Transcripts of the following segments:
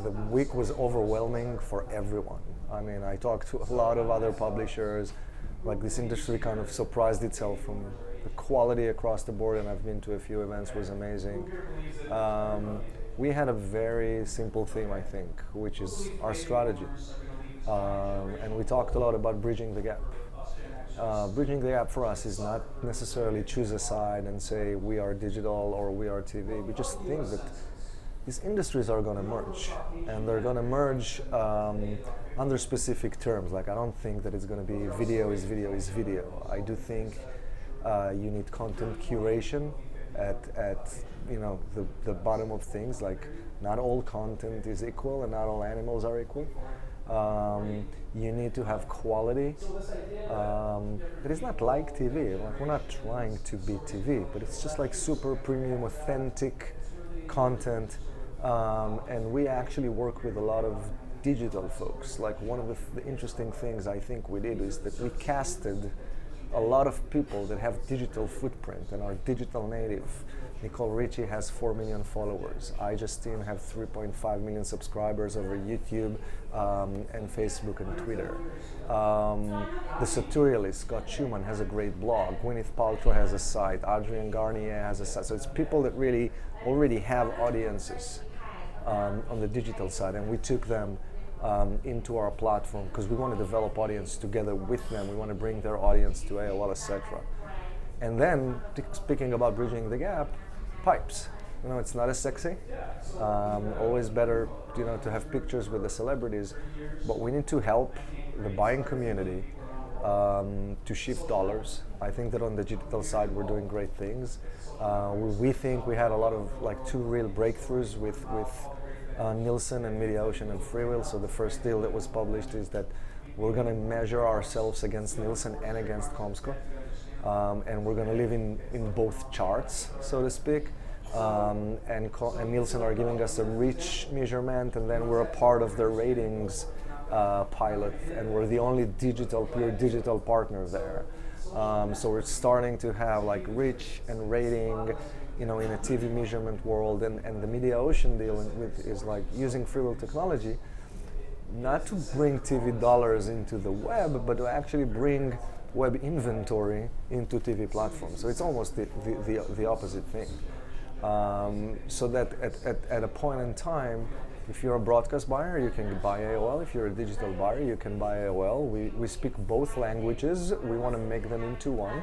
the week was overwhelming for everyone. I mean, I talked to a lot of other publishers. Like, this industry kind of surprised itself from the quality across the board, and I've been to a few events, was amazing. We had a very simple theme, I think, which is our strategy. And we talked a lot about bridging the gap. Bridging the gap for us is not necessarily choose a side and say we are digital or we are TV. We just think that these industries are going to merge, and they're going to merge under specific terms. Like, I don't think that it's going to be video is video is video. I do think you need content curation at you know, the bottom of things. Like, not all content is equal and not all animals are equal. You need to have quality. But it's not like TV. Like, we're not trying to be TV, but it's just like super premium, authentic content. And we actually work with a lot of digital folks. Like, one of the interesting things I think we did is that we casted a lot of people that have digital footprint and are digital native. Nicole Richie has 4 million followers. I, Justine, have 3.5 million subscribers over YouTube and Facebook and Twitter. The Editorialist, Scott Schumann, has a great blog. Gwyneth Paltrow has a site. Adrian Garnier has a site. So it's people that really already have audiences on the digital side, and we took them into our platform because we want to develop audience together with them. We want to bring their audience to AOL, etc. And then, speaking about bridging the gap, pipes. You know, it's not as sexy. Always better, you know, to have pictures with the celebrities, but we need to help the buying community to shift dollars. I think that on the digital side we're doing great things. We think we had a lot of, like, 2 real breakthroughs with Nielsen and MediaOcean and Freewheel. So the first deal that was published is that we're going to measure ourselves against Nielsen and against comScore. And we're going to live in both charts, so to speak. And Nielsen are giving us a reach measurement, and then we're a part of the ratings pilot, and we're the only pure digital partner there. So we're starting to have, like, reach and rating, you know, in a TV measurement world, and the MediaOcean deal is like using Freewheel technology not to bring TV dollars into the web, but to actually bring web inventory into TV platforms. So it's almost the opposite thing. So that at a point in time, if you're a broadcast buyer, you can buy AOL. If you're a digital buyer, you can buy AOL. We speak both languages. We want to make them into one.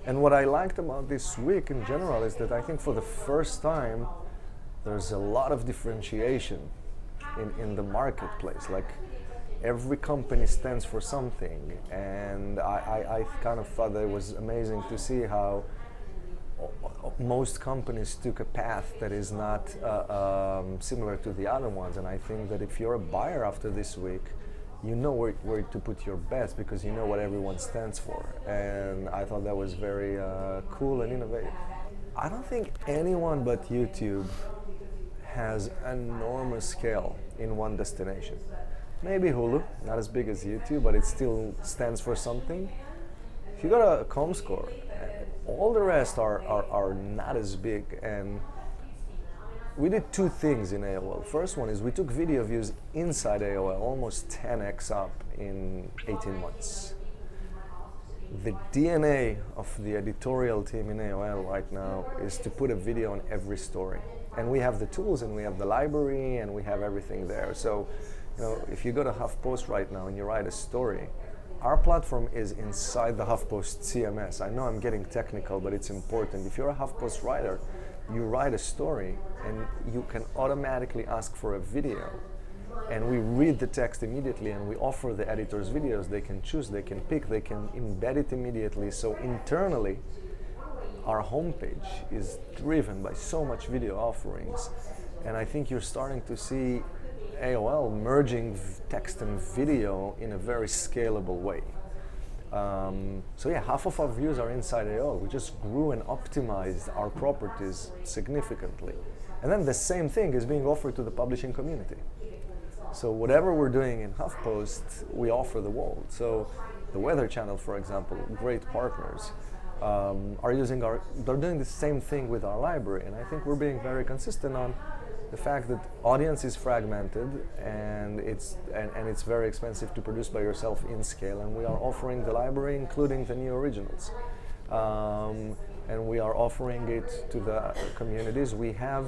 And what I liked about this week in general is that I think for the first time, there's a lot of differentiation in the marketplace. Like, every company stands for something, and I kind of thought that it was amazing to see how most companies took a path that is not similar to the other ones. And I think that if you're a buyer after this week, you know where to put your bets, because you know what everyone stands for. And I thought that was very cool and innovative. I don't think anyone but YouTube has enormous scale in one destination. Maybe Hulu, not as big as YouTube, but it still stands for something. If you go to comScore, all the rest are not as big. And we did 2 things in AOL. First one is we took video views inside AOL almost 10x up in 18 months. The DNA of the editorial team in AOL right now is to put a video on every story. And we have the tools, and we have the library, and we have everything there. So, you know, if you go to HuffPost right now and you write a story, our platform is inside the HuffPost CMS. I know I'm getting technical, but it's important. If you're a HuffPost writer, you write a story and you can automatically ask for a video, and we read the text immediately, and we offer the editors videos. They can choose, they can pick, they can embed it immediately. So internally, our homepage is driven by so much video offerings, and I think you're starting to see AOL merging text and video in a very scalable way. So yeah, half of our views are inside AOL. We just grew and optimized our properties significantly. And then the same thing is being offered to the publishing community. So whatever we're doing in HuffPost, we offer the world. So the Weather Channel, for example, great partners, they're doing the same thing with our library. And I think we're being very consistent on the fact that audience is fragmented and it's very expensive to produce by yourself in scale, and we are offering the library including the new originals, and we are offering it to the communities. We have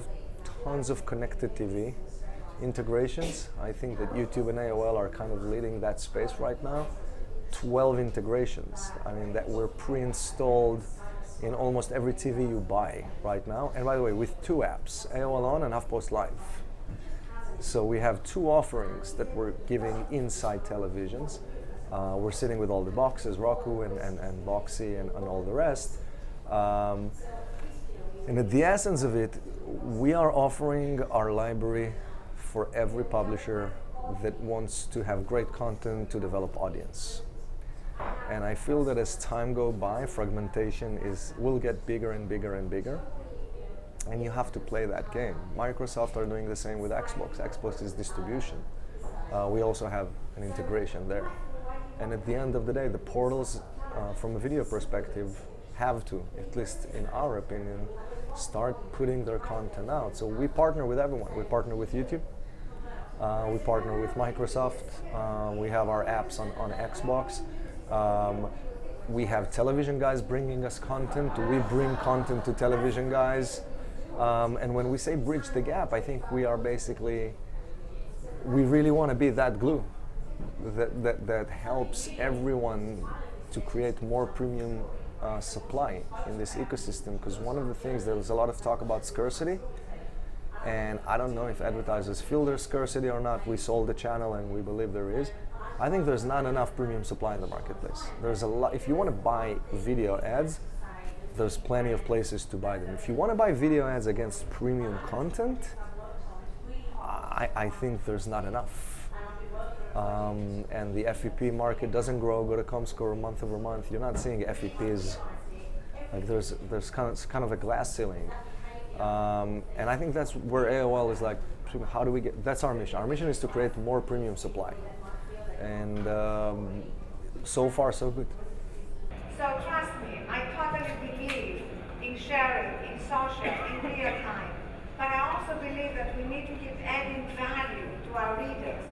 tons of connected TV integrations. I think that YouTube and AOL are kind of leading that space right now. 12 integrations, I mean, that were pre-installed in almost every TV you buy right now. And by the way, with 2 apps, AOL On and HuffPost Live. So we have 2 offerings that we're giving inside televisions. We're sitting with all the boxes, Roku and Boxy and all the rest. And at the essence of it, we are offering our library for every publisher that wants to have great content to develop audience. And I feel that as time goes by, fragmentation will get bigger and bigger and bigger. And you have to play that game. Microsoft are doing the same with Xbox. Xbox is distribution. We also have an integration there. And at the end of the day, the portals, from a video perspective, have to, at least in our opinion, start putting their content out. So we partner with everyone. We partner with YouTube. We partner with Microsoft. We have our apps on Xbox. We have television guys bringing us content. We bring content to television guys. And when we say bridge the gap, I think we are basically, we really want to be that glue that helps everyone to create more premium supply in this ecosystem. Because one of the things, there's a lot of talk about scarcity. And I don't know if advertisers feel there's scarcity or not. We sold the channel and we believe there is. I think there's not enough premium supply in the marketplace. There's a lot. If you want to buy video ads, there's plenty of places to buy them. If you want to buy video ads against premium content, I think there's not enough. And the FEP market doesn't grow. Go to comScore month over month. You're not seeing FEPs. Like there's kind of a glass ceiling. And I think that's where AOL is like, how do we get, that's our mission. Our mission is to create more premium supply. And so far, so good. So trust me, I totally believe in sharing, in social, in real time. But I also believe that we need to keep adding value to our readers.